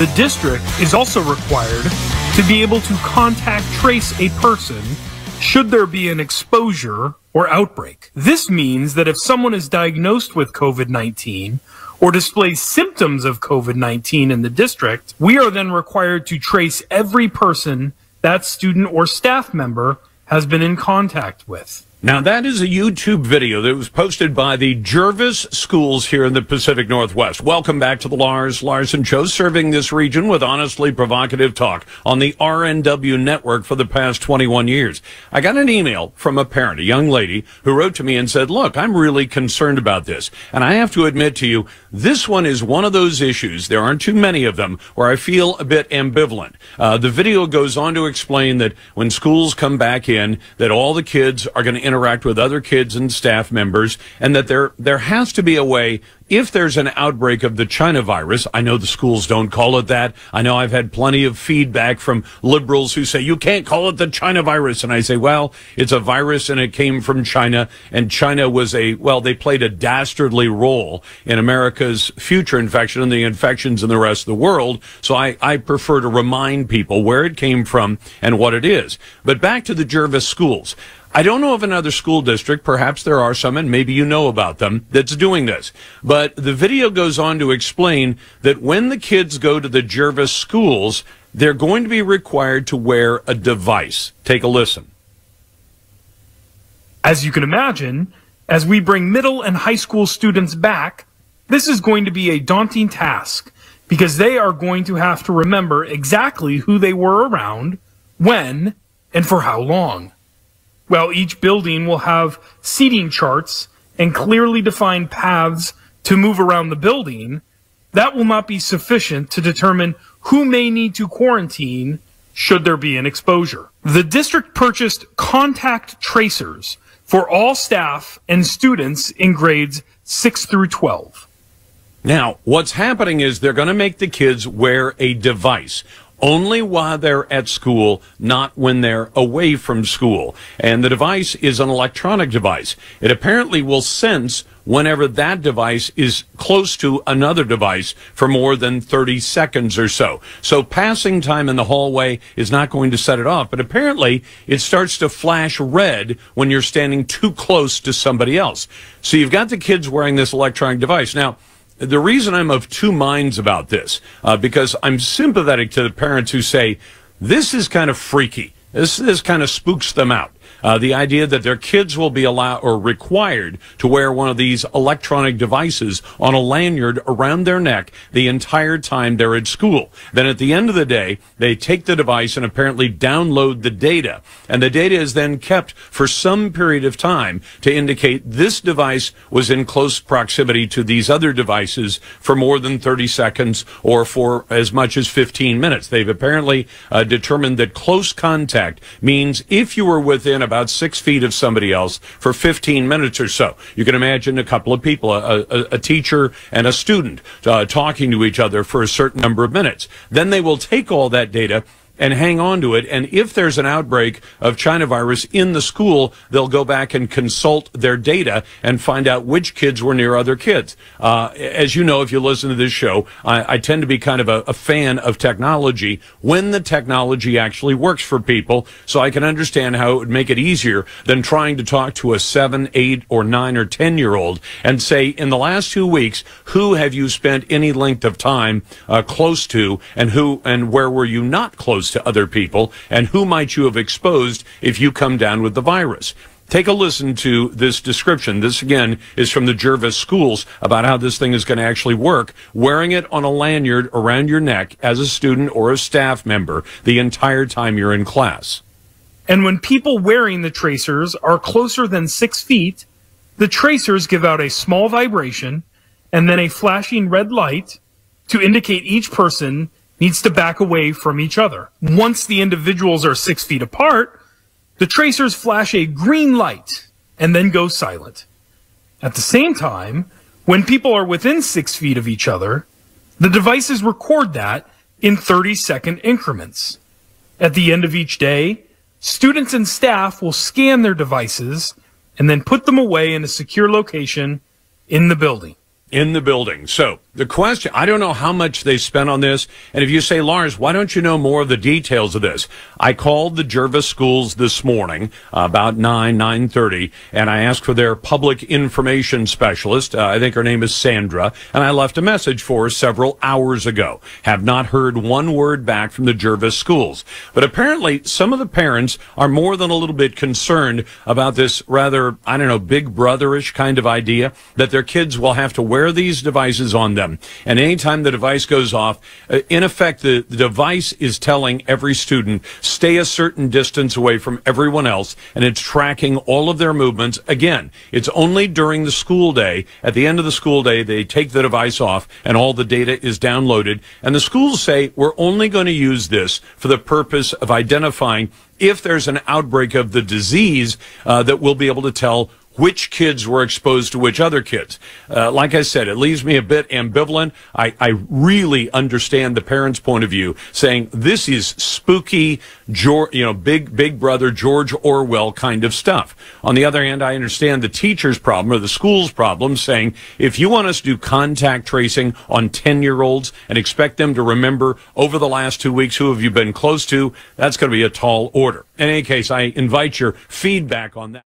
The district is also required to be able to contact trace a person should there be an exposure or outbreak. This means that if someone is diagnosed with COVID-19 or displays symptoms of COVID-19 in the district, we are then required to trace every person that student or staff member has been in contact with. Now, that is a YouTube video that was posted by the Jervis schools here in the Pacific Northwest. Welcome back to the Lars Larson Show, serving this region with honestly provocative talk on the RNW network for the past 21 years. I got an email from a parent, a young lady, who wrote to me and said, look, I'm really concerned about this. And I have to admit to you, this one is one of those issues, there aren't too many of them, where I feel a bit ambivalent. The video goes on to explain that when schools come back in, that all the kids are going to interact with other kids and staff members, and that there has to be a way, if there's an outbreak of the China virus. I know the schools don't call it that. I know I've had plenty of feedback from liberals who say, you can't call it the China virus. And I say, well, it's a virus and it came from China, and China was they played a dastardly role in America's future infection and the infections in the rest of the world. So I prefer to remind people where it came from and what it is. But back to the Jervis schools. I don't know of another school district, perhaps there are some, and maybe you know about them, that's doing this. But the video goes on to explain that when the kids go to the Jervis schools, they're going to be required to wear a device. Take a listen. As you can imagine, as we bring middle and high school students back, this is going to be a daunting task, because they are going to have to remember exactly who they were around, when, and for how long. Well, each building will have seating charts and clearly defined paths to move around the building. That will not be sufficient to determine who may need to quarantine should there be an exposure. The district purchased contact tracers for all staff and students in grades 6 through 12. Now, what's happening is they're going to make the kids wear a device. Only while they're at school, not when they're away from school. And the device is an electronic device. It apparently will sense whenever that device is close to another device for more than 30 seconds or so. So passing time in the hallway is not going to set it off, but apparently it starts to flash red when you're standing too close to somebody else. So you've got the kids wearing this electronic device. Now, the reason I'm of two minds about this, because I'm sympathetic to the parents who say, this is kind of freaky. This kind of spooks them out. The idea that their kids will be allowed or required to wear one of these electronic devices on a lanyard around their neck the entire time they're at school. Then at the end of the day, they take the device and apparently download the data. And the data is then kept for some period of time to indicate this device was in close proximity to these other devices for more than 30 seconds or for as much as 15 minutes. They've apparently determined that close contact means if you were within about 6 feet of somebody else for 15 minutes or so. You can imagine a couple of people, a teacher and a student, talking to each other for a certain number of minutes. Then they will take all that data and hang on to it. And if there's an outbreak of China virus in the school, they'll go back and consult their data and find out which kids were near other kids. As you know, if you listen to this show, I tend to be kind of a fan of technology when the technology actually works for people, so I can understand how it would make it easier than trying to talk to a 7, 8, or 9, or 10-year-old and say, in the last 2 weeks, who have you spent any length of time close to, and where were you not close to other people, and who might you have exposed if you come down with the virus? Take a listen to this description. This, again, is from the Jervis schools about how this thing is going to actually work, wearing it on a lanyard around your neck as a student or a staff member the entire time you're in class. And when people wearing the tracers are closer than 6 feet, the tracers give out a small vibration and then a flashing red light to indicate each person needs to back away from each other. Once the individuals are 6 feet apart, the tracers flash a green light and then go silent. At the same time, when people are within 6 feet of each other, the devices record that in 30-second increments. At the end of each day, students and staff will scan their devices and then put them away in a secure location in the building. in the building. So the question, I don't know how much they spent on this. And if you say, Lars, why don't you know more of the details of this? I called the Jervis schools this morning about 9:30, and I asked for their public information specialist. I think her name is Sandra, and I left a message for her several hours ago. Have not heard one word back from the Jervis schools. But apparently some of the parents are more than a little bit concerned about this rather, I don't know, big brotherish kind of idea that their kids will have to wear these devices on them. And anytime the device goes off, in effect, the device is telling every student, stay a certain distance away from everyone else, and it's tracking all of their movements. Again, it's only during the school day. At the end of the school day, they take the device off, and all the data is downloaded. And the schools say, we're only going to use this for the purpose of identifying if there's an outbreak of the disease, that we'll be able to tell which kids were exposed to which other kids. Like I said, it leaves me a bit ambivalent. I really understand the parents' point of view, saying this is spooky, big brother George Orwell kind of stuff. On the other hand, I understand the teacher's problem or the school's problem, saying if you want us to do contact tracing on 10-year-olds and expect them to remember over the last 2 weeks who have you been close to, that's going to be a tall order. In any case, I invite your feedback on that.